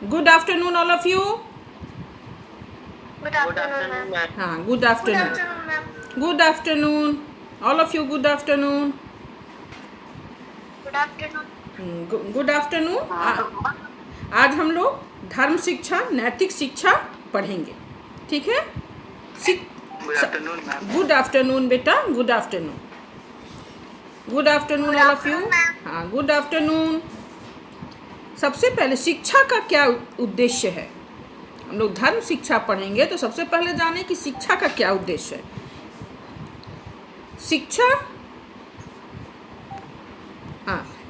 Good afternoon all of you. Good afternoon, ma'am. हाँ, good afternoon. ma'am. Good afternoon all of you. Good afternoon. Good afternoon. Good afternoon. आज हम लोग धर्म शिक्षा, नैतिक शिक्षा पढ़ेंगे, ठीक है। Good afternoon, ma'am. Good afternoon बेटा, good afternoon. Good afternoon all of you. हाँ, गुड आफ्टरनून। सबसे पहले शिक्षा का क्या उद्देश्य है? हम लोग धर्म शिक्षा पढ़ेंगे तो सबसे पहले जाने कि शिक्षा का क्या उद्देश्य है।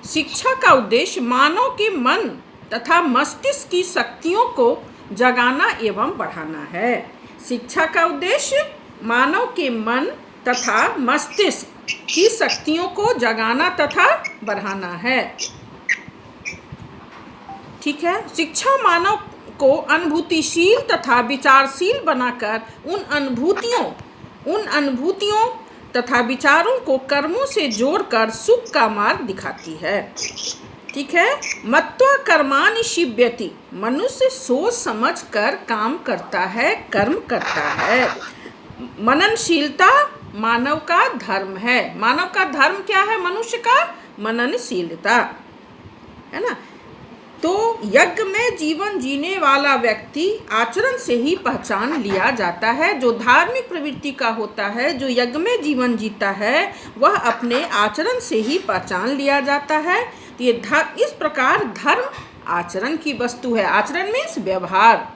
शिक्षा का उद्देश्य मानव के मन तथा मस्तिष्क की शक्तियों को जगाना एवं बढ़ाना है। शिक्षा का उद्देश्य मानव के मन तथा मस्तिष्क की शक्तियों को जगाना तथा बढ़ाना है, ठीक है। शिक्षा मानव को अनुभूतिशील तथा विचारशील बनाकर उन अनुभूतियों तथा विचारों को कर्मों से जोड़कर सुख का मार्ग दिखाती है, ठीक है। मत्वा कर्माणि शिव्यति, मनुष्य सोच समझ कर काम करता है, कर्म करता है। मननशीलता मानव का धर्म है। मानव का धर्म क्या है? मनुष्य का मननशीलता है ना। तो यज्ञ में जीवन जीने वाला व्यक्ति आचरण से ही पहचान लिया जाता है। जो धार्मिक प्रवृत्ति का होता है, जो यज्ञ में जीवन जीता है, वह अपने आचरण से ही पहचान लिया जाता है। तो ये इस प्रकार धर्म आचरण की वस्तु है। आचरण मीन्स व्यवहार।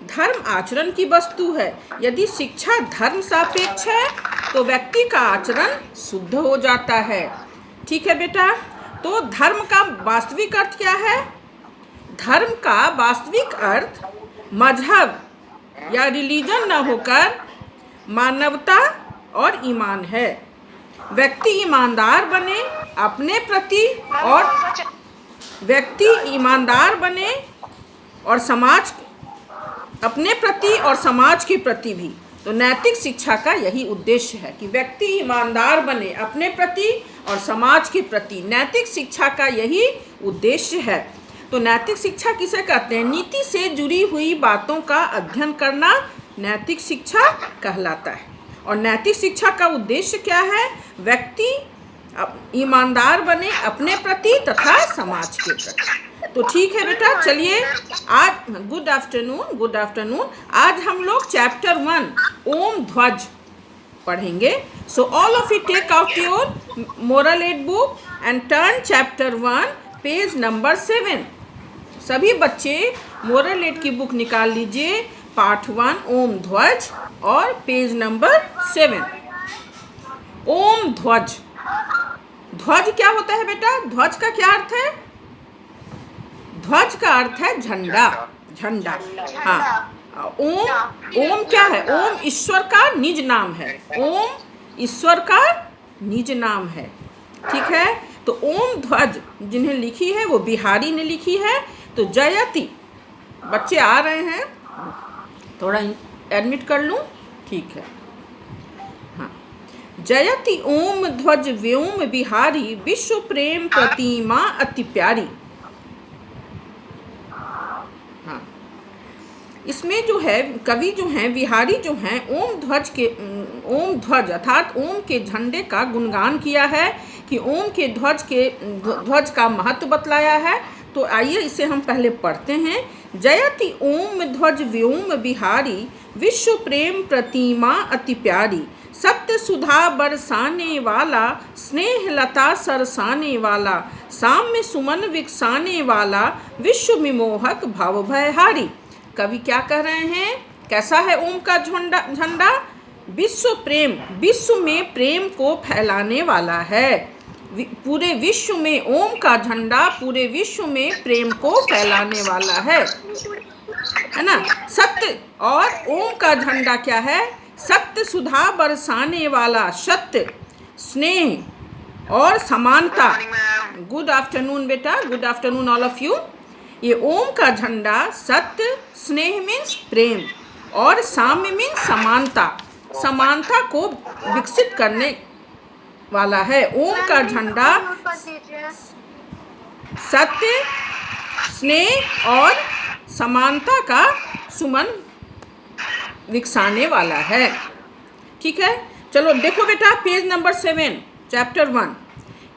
धर्म आचरण की वस्तु है। यदि शिक्षा धर्म सापेक्ष है तो व्यक्ति का आचरण शुद्ध हो जाता है, ठीक है बेटा। तो धर्म का वास्तविक अर्थ क्या है? धर्म का वास्तविक अर्थ मजहब या रिलीजन न होकर मानवता और ईमान है। व्यक्ति ईमानदार बने अपने प्रति और समाज अपने प्रति और समाज के प्रति भी। तो नैतिक शिक्षा का यही उद्देश्य है कि व्यक्ति ईमानदार बने अपने प्रति और समाज के प्रति। नैतिक शिक्षा का यही उद्देश्य है। तो नैतिक शिक्षा किसे कहते हैं? नीति से जुड़ी हुई बातों का अध्ययन करना नैतिक शिक्षा कहलाता है। और नैतिक शिक्षा का उद्देश्य क्या है? व्यक्ति ईमानदार बने अपने प्रति तथा समाज के प्रति। तो ठीक है बेटा, चलिए आज गुड आफ्टरनून। आज हम लोग चैप्टर 1 ओम ध्वज पढ़ेंगे। So all of you take out your moral ed book and turn chapter 1 page number 7। सभी बच्चे मोरल एड की बुक निकाल लीजिए, पार्ट 1 ओम ध्वज और पेज नंबर 7। ओम ध्वज। ध्वज क्या होता है बेटा? ध्वज का क्या अर्थ है? ध्वज का अर्थ है झंडा। हाँ, ओम क्या है? ओम ईश्वर का निज नाम है। ओम ईश्वर का निज नाम है, ठीक है। तो ओम ध्वज जिन्हें लिखी है वो बिहारी ने लिखी है। तो जयति, बच्चे आ रहे हैं, थोड़ा एडमिट कर लूँ, ठीक है। हाँ, जयति ओम ध्वज व्योम बिहारी, विश्व प्रेम प्रतिमा अति प्यारी। हाँ, इसमें जो है कवि जो हैं, बिहारी जो हैं, ओम ध्वज अर्थात ओम के झंडे का गुणगान किया है कि ओम के ध्वज का महत्व बतलाया है। तो आइए इसे हम पहले पढ़ते हैं। जयति ओम ध्वज व्योम बिहारी, विश्व प्रेम प्रतिमा अति प्यारी। सत्य सुधा बरसाने वाला, स्नेह लता सरसाने वाला, साम्य सुमन विकसाने वाला, विश्व विमोहक भव भयहारी। कवि क्या कह रहे हैं? कैसा है ओम का झंडा? विश्व में प्रेम को फैलाने वाला है। पूरे विश्व में ओम का झंडा पूरे विश्व में प्रेम को फैलाने वाला है ना। सत्य और ओम का झंडा क्या है? सत्य सुधा बरसाने वाला, सत्य, स्नेह और समानता। गुड आफ्टरनून बेटा, good afternoon all of you. ये ओम का झंडा सत्य, स्नेह मीन्स प्रेम और साम्य मीन्स समानता को विकसित करने वाला है। ओम का झंडा सत्य, स्नेह और समानता का सुमन विकसाने वाला है। ठीक है, चलो देखो बेटा पेज नंबर 7 चैप्टर 1।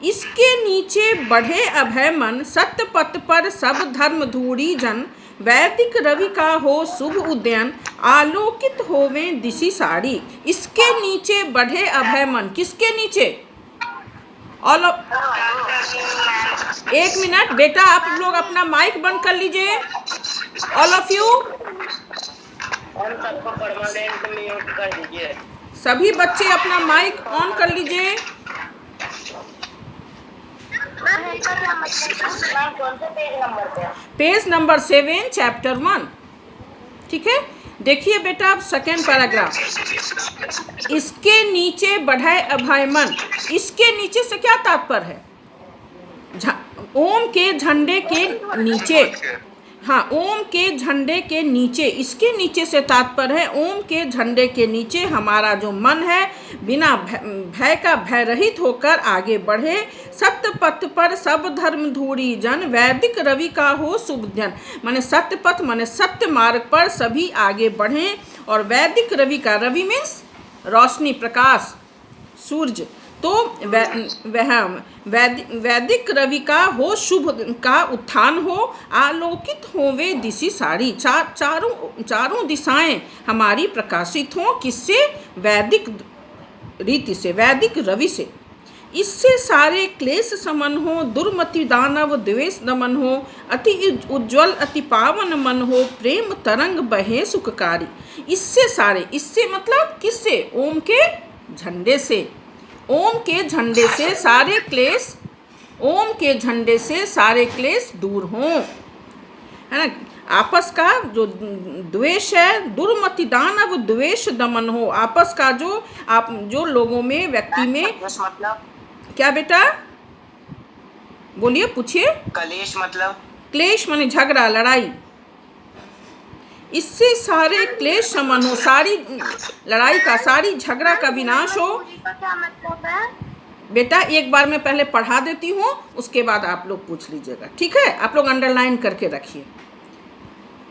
इसके नीचे बढ़े अभय मन, सत्य पथ पर सब धर्म धूड़ी जन, वैदिक रवि का हो शुभ उदयन, आलोकित होवे दिशि साड़ी। इसके नीचे बढ़े अभय मन, किसके नीचे? ऑल ऑफ, एक मिनट बेटा, आप लोग अपना माइक बंद कर लीजिए, ऑल ऑफ यू। सबको परमानेंट म्यूट कर दीजिए। सभी बच्चे अपना माइक ऑन कर लीजिए। कौन से पेज नंबर पे? Page number 7 chapter 1। ठीक है, देखिए बेटा अब सेकेंड पैराग्राफ। इसके नीचे बढ़े अभय मन, इसके नीचे से क्या तात्पर्य है? ओम के झंडे के नीचे, हाँ, ओम के झंडे के नीचे, इसके नीचे से तात्पर्य है ओम के झंडे के नीचे हमारा जो मन है बिना भय का भय रहित होकर आगे बढ़े। सत्य पथ पर सब धर्म धूड़ी जन, वैदिक रवि का हो शुभ दिन। माने सत्य पथ माने सत्य मार्ग पर सभी आगे बढ़ें, और वैदिक रवि का, रवि मीन्स रोशनी, प्रकाश, सूर्य, तो वैदिक रवि का हो शुभ का उत्थान हो, आलोकित होवे दिशि सारी। चारों दिशाएं हमारी प्रकाशित हों, किससे? वैदिक रीति से, वैदिक रवि से। इससे सारे क्लेश समन हो, दुर्मति दानव द्वेष दमन हो, अति उज्ज्वल अति पावन मन हो, प्रेम तरंग बहे सुखकारी। इससे सारे, इससे मतलब किससे? ओम के झंडे से। ओम के झंडे से सारे क्लेश, ओम के झंडे से सारे क्लेश दूर हों, है ना। आपस का जो द्वेष है, दुर्मति दानव द्वेष दमन हो, आपस का जो लोगों में, व्यक्ति में, मतलब क्या बेटा? बोलिए, पूछिए। कलेश मतलब? क्लेश माने झगड़ा, लड़ाई। इससे सारे क्लेश समन हो, सारी लड़ाई का, सारी झगड़ा का विनाश हो। क्या मतलब है? बेटा एक बार मैं पहले पढ़ा देती हूँ, उसके बाद आप लोग पूछ लीजिएगा, ठीक है? आप लोग अंडरलाइन करके रखिए।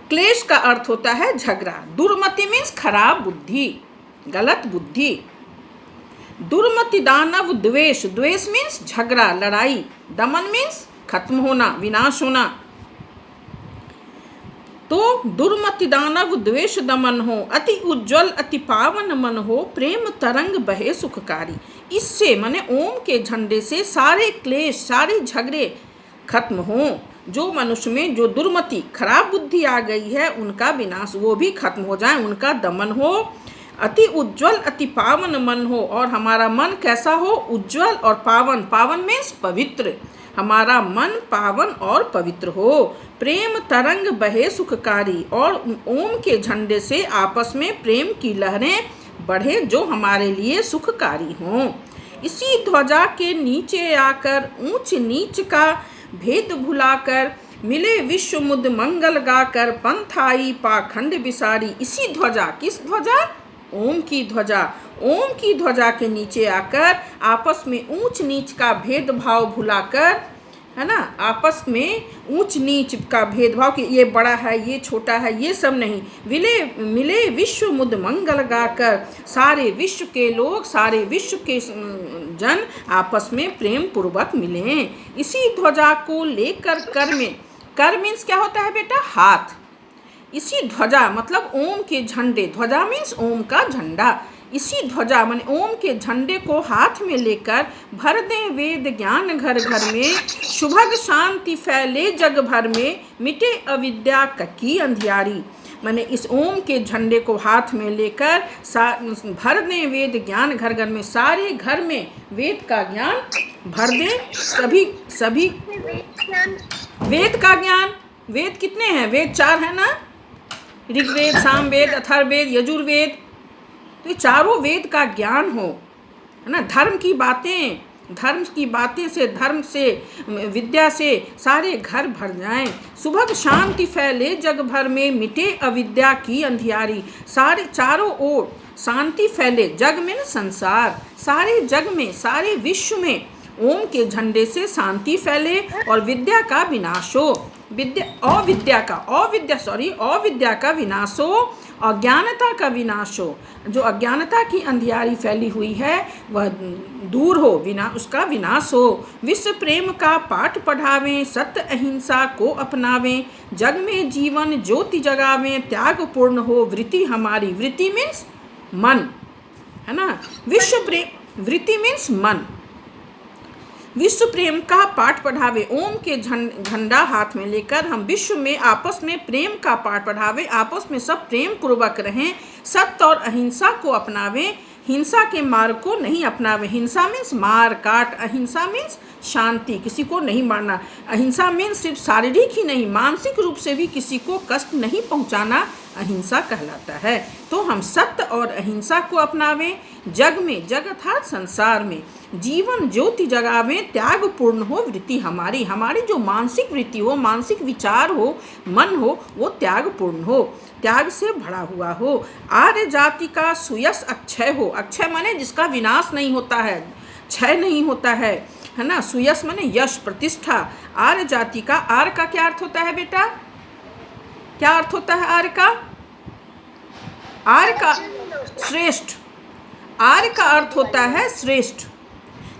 क्लेश का अर्थ होता है झगड़ा। दुर्मति मीन्स खराब बुद्धि, गलत बुद्धि। दुर्मति दानव द्वेष, द्वेष मीन्स झगड़ा, लड़ाई। दमन मीन्स खत्म होना, विनाश होना। तो दुर्मति दानव द्वेष दमन हो, अति उज्ज्वल अति पावन मन हो, प्रेम तरंग बहे सुखकारी। इससे माने ओम के झंडे से सारे क्लेश, सारे झगड़े खत्म हों। जो मनुष्य में जो दुर्मति, खराब बुद्धि आ गई है, उनका विनाश, वो भी खत्म हो जाए, उनका दमन हो। अति उज्ज्वल अति पावन मन हो, और हमारा मन कैसा हो? उज्ज्वल और पावन। पावन मीन्स पवित्र। हमारा मन पावन और पवित्र हो। प्रेम तरंग बहे सुखकारी, और ओम के झंडे से आपस में प्रेम की लहरें बढ़े, जो हमारे लिए सुखकारी हों। इसी ध्वजा के नीचे आकर ऊंच नीच का भेद भुलाकर, मिले विश्व मुद मंगल गाकर, पंथाई पाखंड बिसारी। इसी ध्वजा, किस ध्वजा? ओम की ध्वजा। ओम की ध्वजा के नीचे आकर आपस में ऊंच नीच का भेदभाव भुलाकर, है ना, आपस में ऊंच नीच का भेदभाव कि ये बड़ा है, ये छोटा है, ये सब नहीं। मिले विश्व मुद मंगल गाकर, सारे विश्व के लोग, सारे विश्व के जन आपस में प्रेम पूर्वक मिलें। इसी ध्वजा को लेकर कर में, कर मीन्स क्या होता है बेटा? हाथ। इसी ध्वजा मतलब ओम के झंडे, ध्वजा मीन्स ओम का झंडा। इसी ध्वजा माने ओम के झंडे को हाथ में लेकर भर दें वेद ज्ञान घर घर में, शुभग शांति फैले जग भर में, मिटे अविद्या की अंधियारी। माने इस ओम के झंडे को हाथ में लेकर भर दें वेद ज्ञान घर घर में, सारे घर में वेद का ज्ञान भर दें। सभी वेद का ज्ञान। वेद कितने हैं? वेद 4 है ना, ऋग्वेद, सामवेद, अथर्ववेद, यजुर्वेद। तो ये चारों वेद का ज्ञान हो, है ना। धर्म की बातें से, धर्म से, विद्या से सारे घर भर जाएं। सुभग शांति फैले जग भर में, मिटे अविद्या की अंधियारी। सारे चारों ओर शांति फैले, जग में ना संसार, सारे जग में, सारे विश्व में ओम के झंडे से शांति फैले और विद्या का विनाश हो। अविद्या का विनाशो, अज्ञानता का विनाश हो। जो अज्ञानता की अंधियारी फैली हुई है वह दूर हो, उसका विनाश हो। विश्व प्रेम का पाठ पढ़ावें, सत्य अहिंसा को अपनावें, जग में जीवन ज्योति जगावें, त्याग पूर्ण हो वृत्ति हमारी। वृत्ति मीन्स मन, है ना। विश्व प्रेम, वृत्ति मीन्स मन। विश्व प्रेम का पाठ पढ़ावे, ओम के झंडा हाथ में लेकर हम विश्व में आपस में प्रेम का पाठ पढ़ावे, आपस में सब प्रेम पूर्वक रहें, सत्य और अहिंसा को अपनावें, हिंसा के मार्ग को नहीं अपनावें। हिंसा मीन्स मार काट, अहिंसा मीन्स शांति, किसी को नहीं मारना। अहिंसा मीन्स सिर्फ शारीरिक ही नहीं, मानसिक रूप से भी किसी को कष्ट नहीं पहुंचाना अहिंसा कहलाता है। तो हम सत्य और अहिंसा को अपनावें, जग में, जग अर्थात संसार में जीवन ज्योति जगावें, त्याग पूर्ण हो वृत्ति हमारी। हमारी जो मानसिक वृत्ति हो, मानसिक विचार हो, मन हो, वो त्याग पूर्ण हो, त्याग से भरा हुआ हो। आर्य जाति का सुयश अक्षय हो। अक्षय माने जिसका विनाश नहीं होता है, क्षय नहीं होता है ना। सुयश माने यश, प्रतिष्ठा। आर्य जाति का, आर्य का क्या अर्थ होता है बेटा? क्या अर्थ होता है आर्य का? आर्य का श्रेष्ठ, आर्य का अर्थ होता है श्रेष्ठ।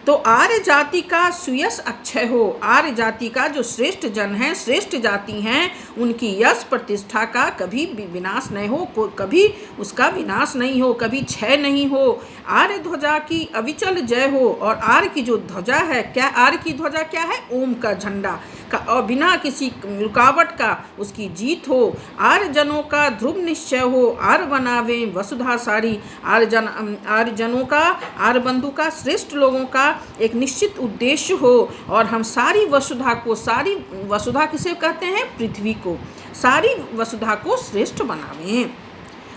तो आर्य जाति का सुयश अक्षय हो। आर्य जाति का जो श्रेष्ठ जन है, श्रेष्ठ जाति हैं, उनकी यश प्रतिष्ठा का कभी भी विनाश नहीं हो, कभी उसका विनाश नहीं हो, कभी क्षय नहीं हो। आर्य ध्वजा की अविचल जय हो। और आर्य की जो ध्वजा है, क्या आर्य की ध्वजा क्या है? ओम का झंडा का, और बिना किसी रुकावट का उसकी जीत हो। आर्य जनों का ध्रुव निश्चय हो, आर्य बनावे वसुधा सारी। आर्य जनों का, आर्य बंधु का, श्रेष्ठ लोगों का एक निश्चित उद्देश्य हो, और हम सारी वसुधा को, सारी वसुधा किसे कहते हैं? पृथ्वी को, सारी वसुधा को श्रेष्ठ बनावें।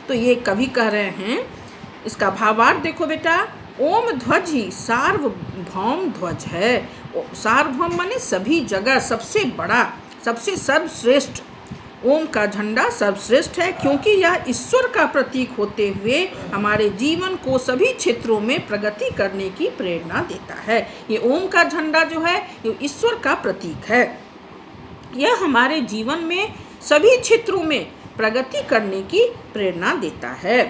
तो ये कवि कह रहे हैं, इसका भावार्थ देखो बेटा। ओम ध्वज ही सार्वभौम ध्वज है। सार्वभौम माने सभी जगह सबसे बड़ा, सबसे सर्वश्रेष्ठ। ओम का झंडा सर्वश्रेष्ठ है, क्योंकि यह ईश्वर का प्रतीक होते हुए हमारे जीवन को सभी क्षेत्रों में प्रगति करने की प्रेरणा देता है। ये ओम का झंडा जो है, ये ईश्वर का प्रतीक है। यह हमारे जीवन में सभी क्षेत्रों में प्रगति करने की प्रेरणा देता है।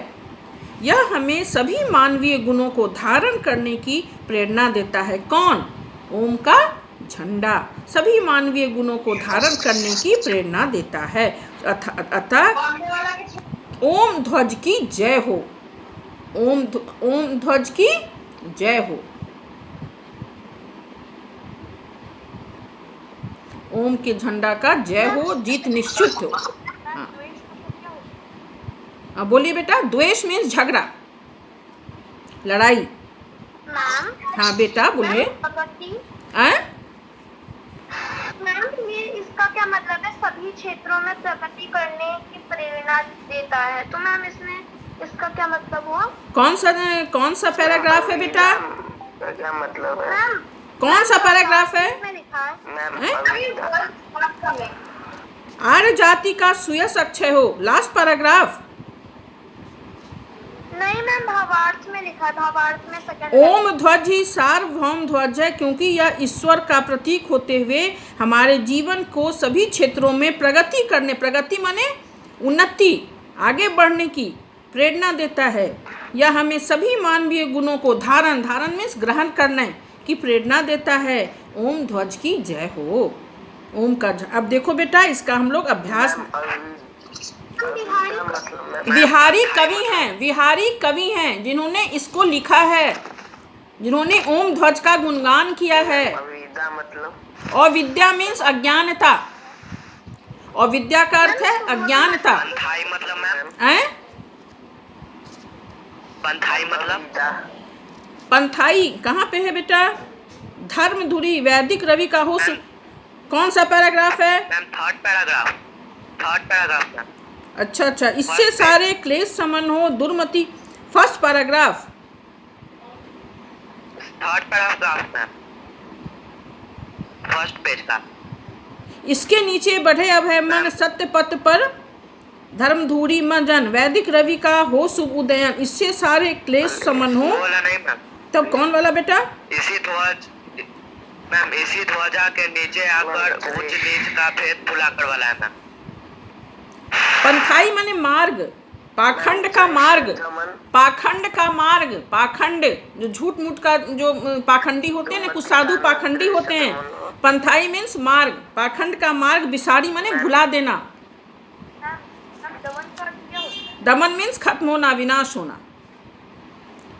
यह हमें सभी मानवीय गुणों को धारण करने की प्रेरणा देता है। कौन? ओम का झंडा सभी मानवीय गुणों को धारण करने की प्रेरणा देता है। अतः ओम ध्वज की जय हो। ओम ध्वज की जय हो। ओम के झंडा का जय हो, जीत निश्चित हो। हाँ बोलिए बेटा। द्वेष मीन्स झगड़ा, लड़ाई। हाँ बेटा बोलिए। मैम ये इसका क्या मतलब है? सभी क्षेत्रों में प्रगति करने की प्रेरणा देता है, तो मैम इसमें इसका क्या मतलब हुआ? कौन सा पैराग्राफ है बेटा? क्या मतलब है? मैम कौन सा पैराग्राफ है? में लिखा है आर्य जाति का सुयश अक्षय हो, लास्ट पैराग्राफ। नहीं मैम, भावार्थ में लिखा, भावार्थ में सेकंड। ओम ध्वज ही सार्वभौम ध्वज है, क्योंकि यह ईश्वर का प्रतीक होते हुए हमारे जीवन को सभी क्षेत्रों में प्रगति करने, प्रगति माने उन्नति, आगे बढ़ने की प्रेरणा देता है। यह हमें सभी मानवीय गुणों को धारण मीन्स ग्रहण करने की प्रेरणा देता है। ओम ध्वज की जय हो। ओम का अब देखो बेटा, इसका हम लोग अभ्यास। बिहारी कवि हैं जिन्होंने इसको लिखा है, जिन्होंने ओम ध्वज का गुणगान किया है। मतलब और विद्या मीन्स अज्ञानता, और विद्या का अर्थ है अज्ञानता। पंथाई मतलब मैम? पंथाई मतलब? पंथाई कहाँ पे है बेटा? धर्मधुरी वैदिक रवि का हो। कौन सा पैराग्राफ है? Ma'am third paragraph ma'am. अच्छा, इससे सारे क्लेश समन हो दुर्मति। First paragraph, third paragraph ma'am, first page का। इसके नीचे बढ़े अभय मन सत्य पथ पर धर्मधूरी मजन, वैदिक रवि का हो शुभ उदयन, इससे सारे क्लेश समन हो। बोला नहीं मैम। तब कौन वाला बेटा? इसी ध्वज मैम इसी ध्वजा के नीचे आकर ऊंच नीच का भेद भुलाकर वाला है मैम। पंथाई माने मार्ग, पाखंड का मार्ग, पाखंड का मार्ग, पाखंड जो झूठ मूठ का जो पाखंडी होते हैं ना, कुछ साधु पाखंडी होते हैं। पंथाई मीन्स मार्ग, पाखंड का मार्ग, विसारी माने भुला देना। दमन मीन्स खत्म होना, विनाश होना।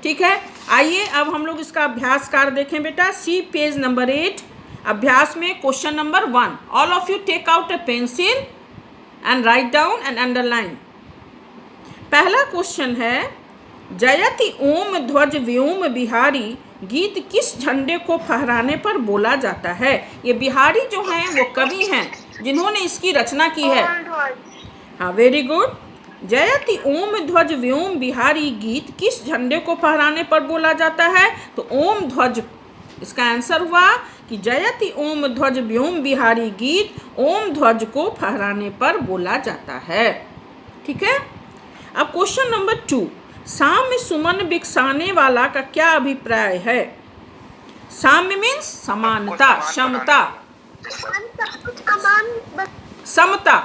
ठीक है, आइए अब हम लोग इसका अभ्यास कार्य देखें बेटा। See page number 8। अभ्यास में question number 1। All of you take out a pencil and write down and underline. पहला क्वेश्चन है, जयति ओम ध्वज व्योम बिहारी गीत किस झंडे को फहराने पर बोला जाता है? ये बिहारी जो हैं वो कवि हैं जिन्होंने इसकी रचना की है। हाँ, वेरी गुड। जयति ओम ध्वज व्योम बिहारी गीत किस झंडे को फहराने पर बोला जाता है? तो ओम ध्वज, इसका आंसर हुआ कि जयति ओम ध्वज व्योम बिहारी गीत ओम ध्वज को फहराने पर बोला जाता है। ठीक है, अब क्वेश्चन नंबर 2। साम्य सुमन बिकसाने वाला का क्या अभिप्राय है? साम्य मीन्स समानता, समता, समता।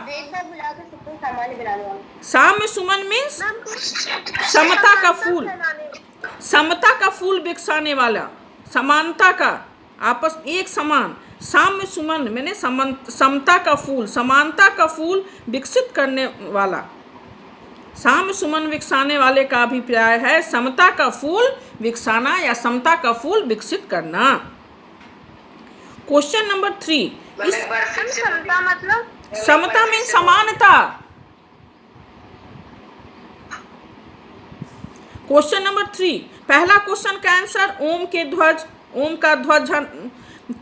साम्य सुमन मीन्स समता का फूल, समता का फूल बिकसाने वाला, समानता का, आपस एक समान। साम्य सुमन मैंने समता का फूल, समानता का फूल विकसित करने वाला। साम्य सुमन विकसाने वाले का अभिप्राय है समता का फूल विकसाना या समता का फूल विकसित करना। Question number 3। समता मतलब समता में समानता। Question number 3। पहला क्वेश्चन का आंसर ओम के ध्वज, ओम का ध्वज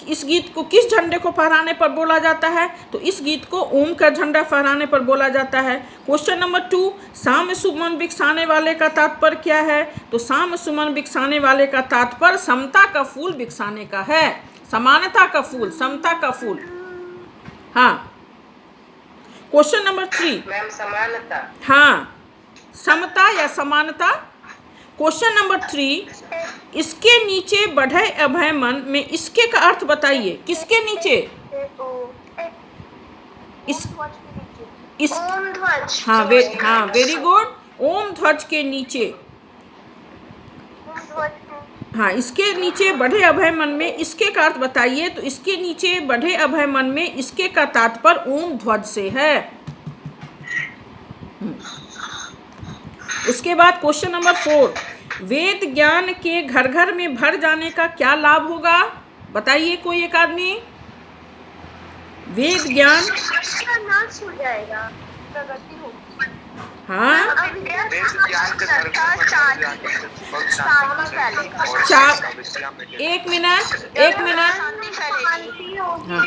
इस गीत को किस झंडे को फहराने पर बोला जाता है? तो इस गीत को ओम का झंडा फहराने पर बोला जाता है। Question number 2। साम्य सुमन बिकसाने वाले का तात्पर्य क्या है? तो साम्य सुमन बिकसाने वाले का तात्पर्य समता का फूल बिकसाने का है, समानता का फूल, समता का फूल। हाँ, क्वेश्चन नंबर 3। मैम समानता। हाँ, समता या समानता। Question number 3। इसके नीचे बढ़े अभय मन में इसके का अर्थ बताइए। किसके नीचे? इस ओम ध्वज। हाँ, वेरी गुड। ओम ध्वज के नीचे। हाँ, इसके नीचे बढ़े अभय मन में इसके का अर्थ बताइए। तो इसके नीचे बढ़े अभय मन में इसके का तात्पर्य ओम ध्वज से है। उसके बाद क्वेश्चन नंबर 4। वेद ज्ञान के घर घर में भर जाने का क्या लाभ होगा? बताइए कोई एक आदमी। वेद ज्ञान नाश हो जाएगा, प्रगति होगी। हाँ, एक मिनट। हाँ,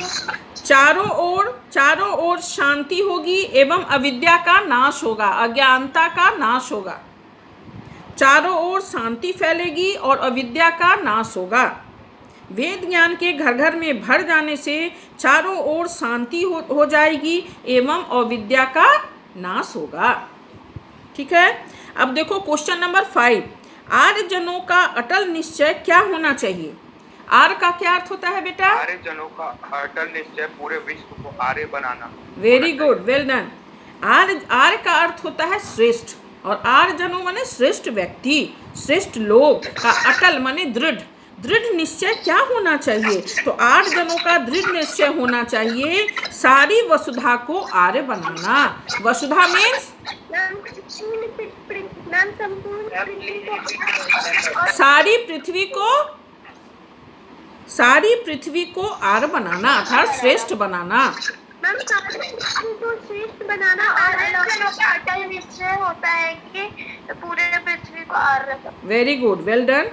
चारों ओर शांति होगी एवं अविद्या का नाश होगा, अज्ञानता का नाश होगा। चारों ओर शांति फैलेगी और अविद्या का नाश होगा। वेद ज्ञान के घर घर में भर जाने से चारों ओर शांति हो जाएगी एवं अविद्या का नाश होगा। ठीक है, अब देखो क्वेश्चन नंबर 5। आर्यजनों का अटल निश्चय क्या होना चाहिए? आर्य का क्या अर्थ होता है बेटा? आर्यजनों का अटल निश्चय पूरे विश्व को आर्य बनाना। Very good, well done. आर्य का अर्थ होता है श्रेष्ठ, और आर्यजनों माने श्रेष्ठ व्यक्ति, श्रेष्ठ लोग का अटल माने दृढ़। दृढ़ निश्चय क्या होना चाहिए? तो आर्यजनों का दृढ़ निश्चय होना चाहिए सारी वसुधा को आर्य बनाना। वसुधा मीन्स सारी पृथ्वी को आर्य बनाना अर्थात श्रेष्ठ बनाना। श्रेष्ठ बनाना और अटल निश्चय होता है कि पूरे पृथ्वी को आर्य। वेरी गुड, वेल डन,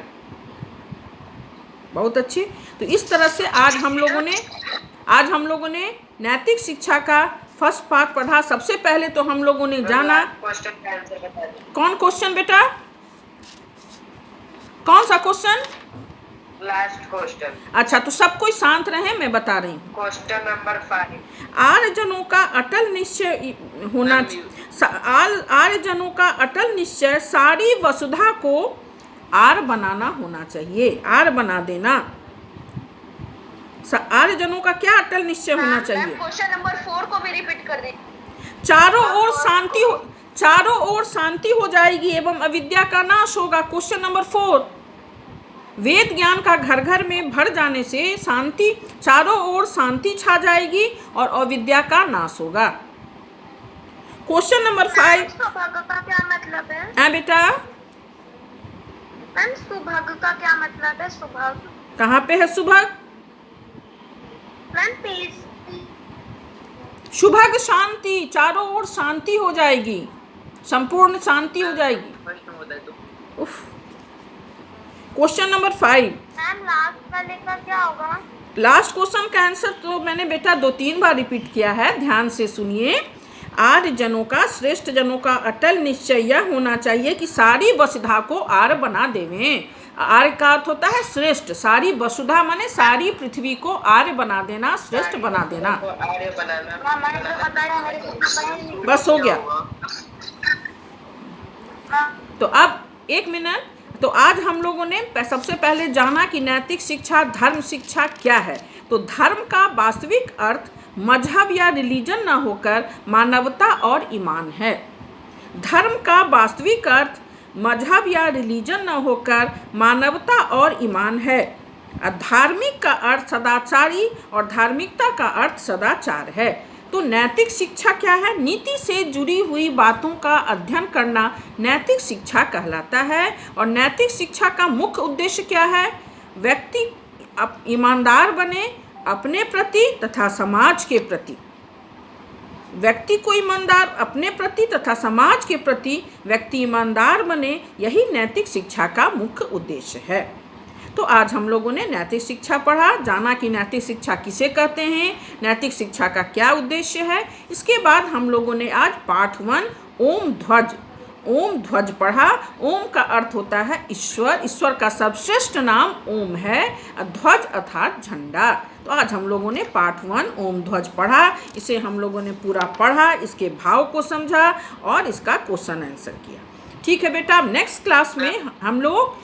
बहुत अच्छी। तो इस तरह से आज हम लोगों ने नैतिक शिक्षा का फर्स्ट पार्ट पढ़ा। सबसे पहले तो हम लोगों ने जाना क्वेश्चन का आंसर बता दीजिए। कौन क्वेश्चन बेटा? कौन सा क्वेश्चन? Last question. अच्छा, तो सब कोई शांत रहे, मैं बता रही हूँ। Question number 5। आर्यजनों का अटल निश्चय होना, आर्यजनों का अटल निश्चय सारी वसुधा को आर्य बनाना होना चाहिए, आर्य बना देना। आर्यजनों का क्या अटल निश्चय होना चाहिए? क्वेश्चन नंबर 4 को भी रिपीट कर दे। चारों ओर शांति हो जाएगी एवं अविद्या का नाश होगा। क्वेश्चन नंबर 4, वेद ज्ञान का घर घर में भर जाने से शांति, चारों ओर शांति छा जाएगी और अविद्या का नाश होगा। क्वेश्चन नंबर 5, सौभाग्य का क्या मतलब है? बेटा मैम सौभाग्य का क्या मतलब है? सौभाग्य कहाँ पे है? सुभग मैम पेज सुभग शांति, चारों ओर शांति हो जाएगी, संपूर्ण शांति हो जाएगी। उफ। क्वेश्चन नंबर 5, मैम लास्ट वाले का क्या होगा? लास्ट क्वेश्चन का आंसर तो मैंने बेटा 2-3 बार रिपीट किया है, ध्यान से सुनिए। आर्य जनों का, श्रेष्ठ जनों का अटल निश्चय यह होना चाहिए कि सारी वसुधा को आर्य बना देवें। आर्य का अर्थ होता है श्रेष्ठ, सारी वसुधा माने सारी पृथ्वी को आर्य बना देना, श्रेष्ठ बना देना। बस हो गया। तो अब 1 मिनट, तो आज हम लोगों ने सबसे पहले जाना कि नैतिक शिक्षा, धर्म शिक्षा क्या है। तो धर्म का वास्तविक अर्थ मजहब या रिलीजन न होकर मानवता और ईमान है। धर्म का वास्तविक अर्थ मजहब या रिलीजन न होकर मानवता और ईमान है। धार्मिक का अर्थ सदाचारी और धार्मिकता का अर्थ सदाचार है। तो नैतिक शिक्षा क्या है? नीति से जुड़ी हुई बातों का अध्ययन करना नैतिक शिक्षा कहलाता है। और नैतिक शिक्षा का मुख्य उद्देश्य क्या है? व्यक्ति ईमानदार बने अपने प्रति तथा समाज के प्रति। व्यक्ति को ईमानदार अपने प्रति तथा समाज के प्रति व्यक्ति ईमानदार बने, यही नैतिक शिक्षा का मुख्य उद्देश्य है। तो आज हम लोगों ने नैतिक शिक्षा पढ़ा, जाना कि नैतिक शिक्षा किसे कहते हैं, नैतिक शिक्षा का क्या उद्देश्य है। इसके बाद हम लोगों ने आज पाठ 1 ओम ध्वज पढ़ा। ओम का अर्थ होता है ईश्वर, ईश्वर का सर्वश्रेष्ठ नाम ओम है। ध्वज अर्थात झंडा। तो आज हम लोगों ने पाठ 1 ओम ध्वज पढ़ा। इसे हम लोगों ने पूरा पढ़ा, इसके भाव को समझा और इसका क्वेश्चन आंसर किया। ठीक है बेटा, अब नेक्स्ट क्लास में हम लोग